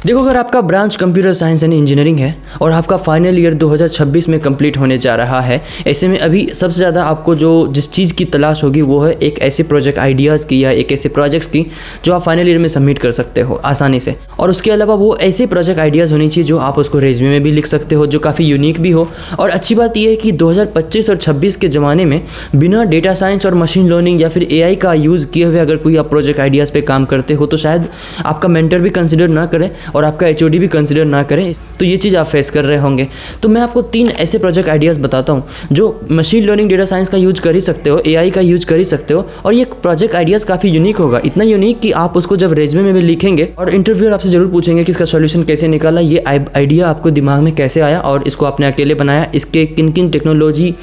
देखो, अगर आपका branch computer science and engineering है और आपका फाइनल ईयर 2026 में कंप्लीट होने जा रहा है, ऐसे में अभी सबसे ज़्यादा आपको जिस चीज़ की तलाश होगी वो है एक ऐसे प्रोजेक्ट आइडियाज़ की या एक ऐसे प्रोजेक्ट्स की जो आप फाइनल ईयर में सबमिट कर सकते हो आसानी से। और उसके अलावा वो ऐसे प्रोजेक्ट आइडियाज़ होनी चाहिए जो आप उसको रेज्यूमे में भी लिख सकते हो, जो काफ़ी यूनिक भी हो। और अच्छी बात यह है कि 2025 और 26 के ज़माने में बिना डेटा साइंस और मशीन लर्निंग या फिर AI का यूज़ किए हुए अगर कोई आप प्रोजेक्ट आइडियाज़ पे काम करते हो तो शायद आपका मेंटर भी कंसिडर ना करे और आपका HOD भी कंसिडर ना करे। तो ये चीज़ आप फेस कर रहे होंगे। तो मैं आपको 3 ऐसे प्रोजेक्ट आइडियाज़ बताता हूँ जो मशीन लर्निंग, डेटा साइंस का यूज कर ही सकते हो, AI का यूज कर ही सकते हो। और ये प्रोजेक्ट आइडियाज़ काफ़ी यूनिक होगा, इतना यूनिक कि आप उसको जब रेज्यूमे में भी लिखेंगे और इंटरव्यूअर आपसे ज़रूर पूछेंगे कि इसका सॉल्यूशन कैसे निकाला, ये आइडिया आपको दिमाग में कैसे आया और इसको आपने अकेले बनाया, इसके किन किन टेक्नोलॉजी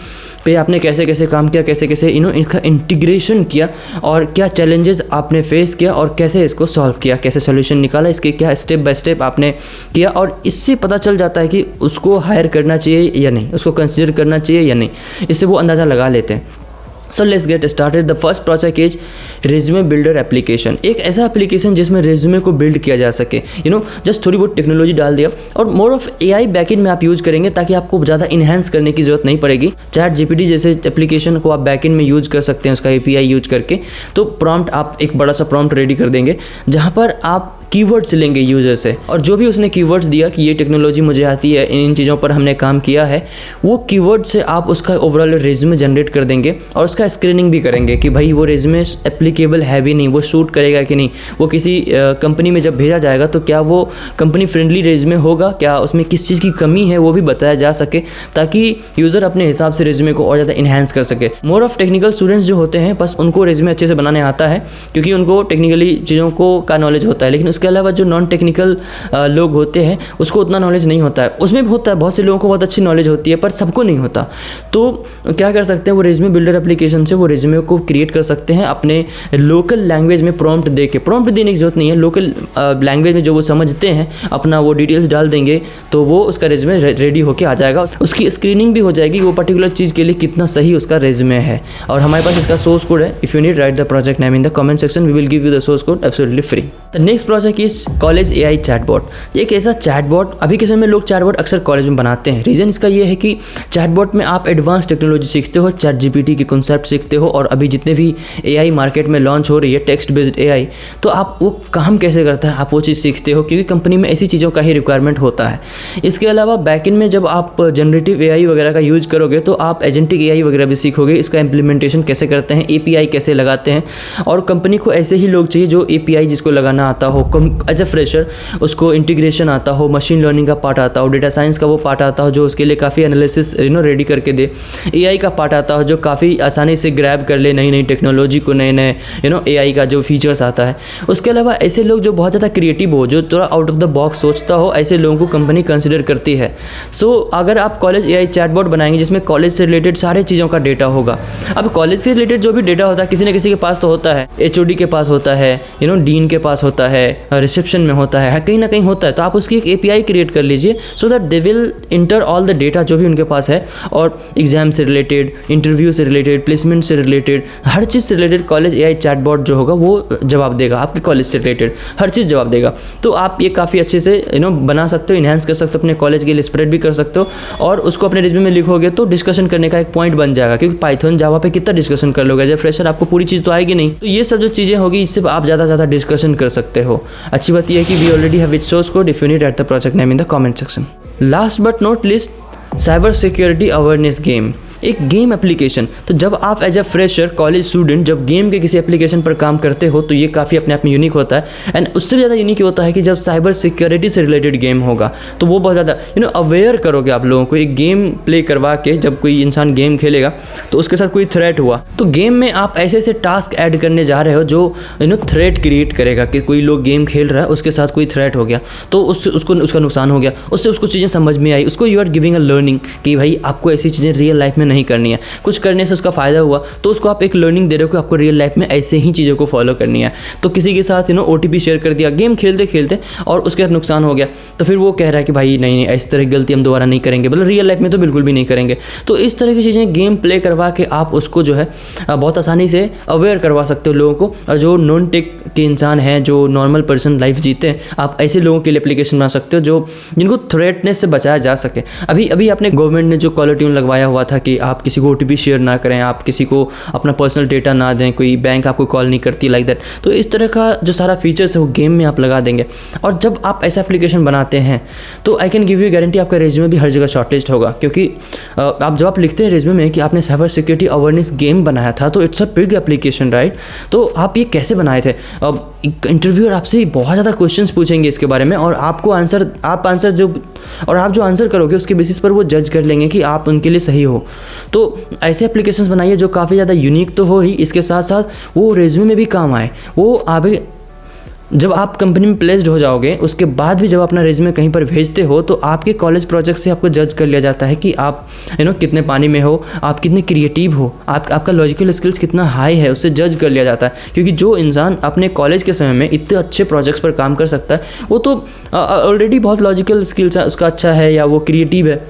पे आपने कैसे कैसे काम किया, कैसे कैसे इनका इंटीग्रेशन किया और क्या चैलेंजेस आपने फेस किया और कैसे इसको सॉल्व किया, कैसे सॉल्यूशन निकाला, इसके क्या स्टेप बाय स्टेप आपने किया। और इससे पता चल जाता है कि उसको हायर करना चाहिए या नहीं, उसको कंसिडर करना चाहिए या नहीं, इससे वो अंदाज़ा लगा लेते हैं। So let's get started. The first project is resume builder application. एक ऐसा एप्लीकेशन जिसमें रेज्यूमे को बिल्ड किया जा सके, जस्ट थोड़ी बहुत टेक्नोलॉजी डाल दिया और मोर ऑफ AI बैकएंड में आप यूज़ करेंगे ताकि आपको ज़्यादा इन्हेंस करने की ज़रूरत नहीं पड़ेगी। ChatGPT जैसे एप्लीकेशन को आप बैकएंड में यूज़ कर सकते हैं उसका API यूज करके। तो प्रॉम्प्ट, आप एक बड़ा सा प्रॉम्प्ट रेडी कर देंगे जहाँ पर आप कीवर्ड्स लेंगे यूज़र से और जो भी उसने कीवर्ड्स दिया कि ये टेक्नोलॉजी मुझे आती है, इन चीज़ों पर हमने काम किया है, वो कीवर्ड से आप उसका ओवरऑल रेज्यूमे जनरेट कर देंगे और उसका स्क्रीनिंग भी करेंगे कि भाई वो रेज्यूमे एप्लीकेबल है भी नहीं, वो शूट करेगा कि नहीं, वो किसी कंपनी में जब भेजा जाएगा तो क्या वो कंपनी फ्रेंडली रेज्यूमे होगा, क्या उसमें किस चीज़ की कमी है वो भी बताया जा सके ताकि यूज़र अपने हिसाब से रेज्यूमे को और ज़्यादा इन्हेंस कर सके। मोर ऑफ टेक्निकल स्टूडेंट्स जो होते हैं बस उनको रेज्यूमे अच्छे से बनाने आता है क्योंकि उनको टेक्निकली चीज़ों का नॉलेज होता है, लेकिन उसके अलावा जो नॉन टेक्निकल लोग होते हैं उसको उतना नॉलेज नहीं होता है। उसमें भी होता है, बहुत से लोगों को बहुत अच्छी नॉलेज होती है पर सबको नहीं होता। तो क्या कर सकते हैं, वो रेज्यूमे बिल्डर एप्लीकेशन से वो रेज्यूमे को क्रिएट कर सकते हैं अपने लोकल लैंग्वेज में प्रॉम्प्ट दे के। प्रॉम्प्ट देने की जरूरत नहीं है, लोकल लैंग्वेज में जो वो समझते हैं अपना वो डिटेल्स डाल देंगे तो वो उसका रेज्यूमे रेडी होके आ जाएगा। उसकी स्क्रीनिंग भी हो जाएगी वो पर्टिकुलर चीज़ के लिए कितना सही उसका रेज्यूमे है। और हमारे पास इसका सोर्स कोड है। If you need write the project name in the comment section, we will give you the source code absolutely free. The next project is college AI chatbot. एक ऐसा चैटबॉट, अभी के समय में लोग चैटबॉट अक्सर college में बनाते हैं। रीज़न इसका ये है कि चैटबॉट में आप एडवांस टेक्नोलॉजी सीखते हो, ChatGPT के कॉन्सेप्ट सीखते हो और अभी जितने भी AI मार्केट में लॉन्च हो रही है टेक्स्ट बेस्ड AI, तो आप वो काम कैसे करता है आप वो चीज़ सीखते हो क्योंकि कंपनी में ऐसी चीज़ों का ही रिक्वायरमेंट होता है। इसके अलावा बैकएंड में जब आप जनरेटिव AI वगैरह का यूज करोगे तो आप एजेंटिक AI वगैरह भी सीखोगे, इसका इम्प्लीमेंटेशन कैसे करते हैं, API कैसे लगाते हैं। और कंपनी को ऐसे ही लोग चाहिए जो API जिसको लगाना आता हो, एज ए फ्रेशर उसको इंटीग्रेशन आता हो, मशीन लर्निंग का पार्ट आता हो, डेटा साइंस का वो पार्ट आता हो जो उसके लिए काफ़ी एनालिसिस रेडी करके दे, AI का पार्ट आता हो जो काफ़ी आसानी से ग्रैब कर ले नई नई टेक्नोलॉजी को, नए नए AI का जो फीचर्स आता है। उसके अलावा ऐसे लोग जो बहुत ज़्यादा क्रिएटिव हो, जो थोड़ा आउट ऑफ द बॉक्स सोचता हो, ऐसे लोगों को कंपनी कंसिडर करती है। सो अगर आप कॉलेज AI चैटबॉट बनाएंगे जिसमें कॉलेज से रिलेटेड सारे चीज़ों का डेटा होगा। अब कॉलेज से रिलेटेड जो भी डेटा होता है किसी न किसी के पास तो होता है, HOD के पास होता है, डीन के पास होता है, रिसेप्शन में होता है, कहीं ना कहीं होता है। तो आप उसकी एक API क्रिएट कर लीजिए so that they will inter all the data जो भी उनके पास है और एग्जाम से रिलेटेड, इंटरव्यू से रिलेटेड, प्लेसमेंट से रिलेटेड, हर चीज़ से रिलेटेड कॉलेज AI चैटबॉट जो होगा वो जवाब देगा, आपके कॉलेज से रिलेटेड हर चीज़ जवाब देगा। तो आप ये काफ़ी अच्छे से बना सकते हो, इन्हेंस कर सकते हो, अपने कॉलेज के लिए स्प्रेड भी कर सकते हो और उसको अपने रिज्यूमे में लिखोगे तो डिस्कशन करने का एक पॉइंट बन जाएगा क्योंकि पाइथन जावा पे कितना डिस्कशन कर लोगे, जब फ्रेशर आपको पूरी चीज़ तो आएगी नहीं। तो ये सब जो चीज़ें होगी इससे आप ज़्यादा डिस्कशन कर सकते हो। अच्छी बात यह है कि we already have its source code. If you need write the project name in the comment section. Last but not least, cyber security awareness game. एक गेम एप्लीकेशन। तो जब आप as a fresher college student जब game के किसी application पर काम करते हो तो ये काफ़ी अपने आप में यूनिक होता है। एंड उससे ज़्यादा यूनिक होता है कि जब साइबर सिक्योरिटी से रिलेटेड गेम होगा तो वो बहुत ज़्यादा अवेयर करोगे आप लोगों को। एक गेम प्ले करवा के जब कोई इंसान गेम खेलेगा तो उसके साथ कोई थ्रेट हुआ तो गेम में आप ऐसे ऐसे टास्क ऐड करने जा रहे हो जो थ्रेट क्रिएट करेगा कि कोई लोग गेम खेल रहा है, उसके साथ कोई थ्रेट हो गया तो उसका नुकसान हो गया, उससे उसको चीज़ें समझ में आई, उसको you are giving a learning कि भाई आपको ऐसी चीज़ें रियल लाइफ में नहीं करनी है। कुछ करने से उसका फ़ायदा हुआ तो उसको आप एक लर्निंग दे रहे हो कि आपको रियल लाइफ में ऐसे ही चीज़ों को फॉलो करनी है। तो किसी के साथ OTP शेयर कर दिया गेम खेलते खेलते और उसके साथ नुकसान हो गया, तो फिर वो कह रहा है कि भाई नहीं इस तरह की गलती हम दोबारा नहीं करेंगे, मतलब रियल लाइफ में तो बिल्कुल भी नहीं करेंगे। तो इस तरह की चीज़ें गेम प्ले करवा के आप उसको जो है बहुत आसानी से अवेयर करवा सकते हो लोगों को। और जो नॉन टेक के इंसान हैं, जो नॉर्मल पर्सन लाइफ जीते हैं, आप ऐसे लोगों के लिए एप्लीकेशन बना सकते हो जो जिनको थ्रेटनेस से बचाया जा सके। अभी आपने गवर्नमेंट ने जो कॉलर ट्यून लगवाया हुआ था कि आप किसी को OTP शेयर ना करें, आप किसी को अपना पर्सनल डेटा ना दें, कोई बैंक आपको कॉल नहीं करती लाइक दैट। तो इस तरह का जो सारा फीचर्स है वो गेम में आप लगा देंगे। और जब आप ऐसा एप्लीकेशन बनाते हैं तो I can give you guarantee आपका रेज्यूमे भी हर जगह शॉर्टलिस्ट होगा, क्योंकि जब आप लिखते हैं रेज्यूमे में कि आपने साइबर सिक्योरिटी अवेयरनेस गेम बनाया था, तो it's a big application right. तो आप ये कैसे बनाए थे? अब इंटरव्यूअर आपसे बहुत ज़्यादा क्वेश्चंस पूछेंगे इसके बारे में, और आप जो आंसर करोगे उसके बेसिस पर वो जज कर लेंगे कि आप उनके लिए सही हो। तो ऐसे एप्लीकेशंस बनाइए जो काफ़ी ज़्यादा यूनिक तो हो ही, इसके साथ साथ वो रेज्यूमे में भी काम आए। वो आगे जब आप कंपनी में प्लेस्ड हो जाओगे उसके बाद भी जब अपना रेज्यूमे कहीं पर भेजते हो तो आपके कॉलेज प्रोजेक्ट से आपको जज कर लिया जाता है कि आप कितने पानी में हो, आप कितने क्रिएटिव हो, आपका लॉजिकल स्किल्स कितना हाई है, उससे जज कर लिया जाता है। क्योंकि जो इंसान अपने कॉलेज के समय में इतने अच्छे प्रोजेक्ट्स पर काम कर सकता है वो तो ऑलरेडी बहुत लॉजिकल स्किल्स उसका अच्छा है या वो क्रिएटिव है।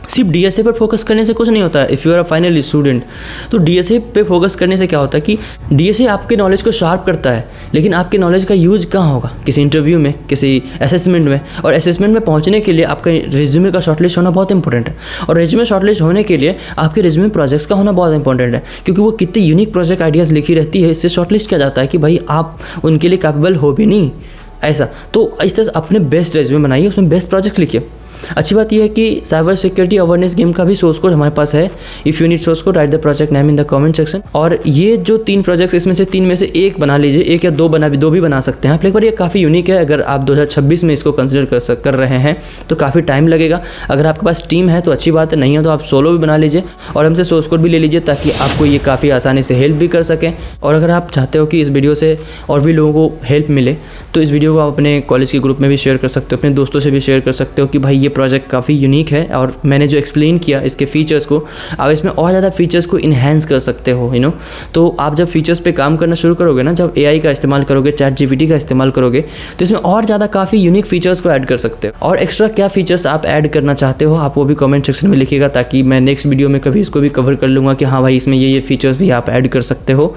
सिर्फ DSA पर फोकस करने से कुछ नहीं होता है। If you are a final student, तो DSA पे फोकस करने से क्या होता है कि DSA आपके नॉलेज को शार्प करता है, लेकिन आपके नॉलेज का यूज कहाँ होगा? किसी इंटरव्यू में, किसी असेसमेंट में। और असेसमेंट में पहुँचने के लिए आपका रेज्यूमे का शॉर्टलिस्ट होना बहुत इंपॉर्टेंट है। और रेज्यूमे शॉर्टलिस्ट होने के लिए आपके रेज्यूमे प्रोजेक्ट्स का होना बहुत इंपॉर्टेंट है, क्योंकि वो कितनी यूनिक प्रोजेक्ट आइडियाज़ लिखी रहती है, इससे शॉर्टलिस्ट किया जाता है कि भाई आप उनके लिए कैपेबल हो भी नहीं ऐसा। तो इस तरह से अपने बेस्ट रेज्यूमे बनाइए, उसमें बेस्ट प्रोजेक्ट्स लिखिए। अच्छी बात यह है कि साइबर सिक्योरिटी अवेयरनेस गेम का भी सोर्स कोड हमारे पास है। If you need source code, right the project name in the comment section. और ये जो 3 प्रोजेक्ट्स, इसमें से 3 में से एक बना लीजिए, एक या 2 भी बना सकते हैं आप। लेकिन ये काफ़ी यूनिक है। अगर आप 2026 में इसको कंसिडर कर रहे हैं तो काफ़ी टाइम लगेगा। अगर आपके पास टीम है तो अच्छी बात है, नहीं है तो आप सोलो भी बना लीजिए और हमसे सोर्स कोड भी ले लीजिए, ताकि आपको ये काफ़ी आसानी से हेल्प भी कर सकें। और अगर आप चाहते हो कि इस वीडियो से और भी लोगों को हेल्प मिले तो इस वीडियो को आप अपने कॉलेज के ग्रुप में भी शेयर कर सकते हो, अपने दोस्तों से भी शेयर कर सकते हो कि भाई ये प्रोजेक्ट काफ़ी यूनिक है और मैंने जो एक्सप्लेन किया इसके फीचर्स को, आप इसमें और ज़्यादा फीचर्स को इन्हेंस कर सकते हो तो आप जब फीचर्स पे काम करना शुरू करोगे ना, जब AI का इस्तेमाल करोगे, ChatGPT का इस्तेमाल करोगे, तो इसमें और ज़्यादा काफ़ी यूनिक फीचर्स को ऐड कर सकते हो। और एक्स्ट्रा क्या फीचर्स आप ऐड करना चाहते हो आप वो भी कमेंट सेक्शन में लिखिएगा, ताकि मैं नेक्स्ट वीडियो में कभी इसको भी कवर कर लूँगा कि हाँ भाई इसमें ये फीचर्स भी आप ऐड कर सकते हो।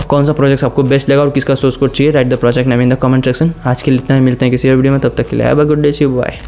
कौन सा प्रोजेक्ट आपको बेस्ट लगा और किसका सोर्स कोड चाहिए, right the project name in the comment section. आज के लिए इतना ही, मिलते हैं किसी और वीडियो में, तब तक के लिए have a good day, see you, bye.